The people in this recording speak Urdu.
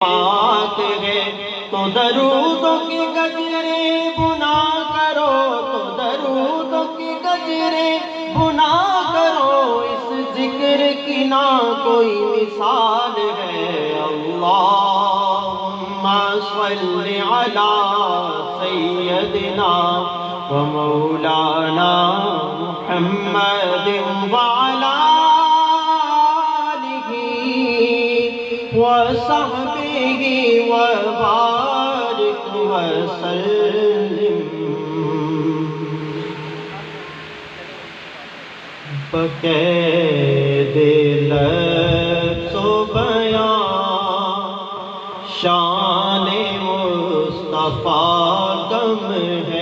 بات ہے تو درودوں کے گجرے بنا کرو، تو درودوں کے گجرے بنا کرو، اس ذکر کی نہ کوئی مثال ہے۔ اللہم صلی علی سیدنا و مولانا محمد وعلی آلہ وصحبہ وبارک وسلم۔ بقید لفظ و بیان شان مصطفیٰ کم ہے،